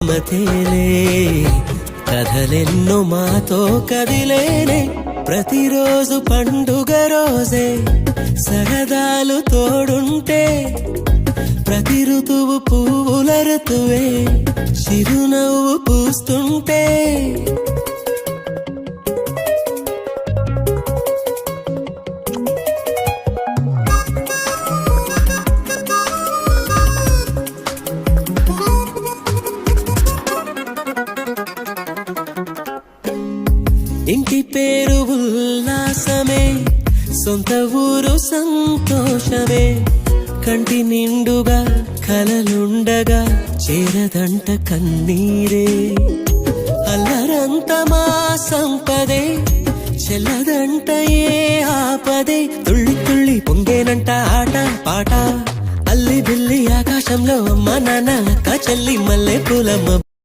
మతేలే కథలెన్నో మాతో కదిలేనే ప్రతిరోజు పండుగ రోజే సరదాలు తోడుంటే ప్రతి ఋతువు పువ్వుల ఋతువే చిరునవ్వు పూస్తుంటే ఇంటి పేరు ఉల్లాసమే సొంత ఊరు సంతోషమే కంటి నిండుగా కలలుండగా చేరదంట కన్నీరే అల్లరంత మా సంపదే చెల్లదంట ఏ ఆపదే తుళ్ళి తుళ్ళి పొంగేనంట ఆట పాట అల్లి బిల్లి ఆకాశంలో అమ్మ నాన్న అక్క చెల్లి మల్లె పూలమ్మ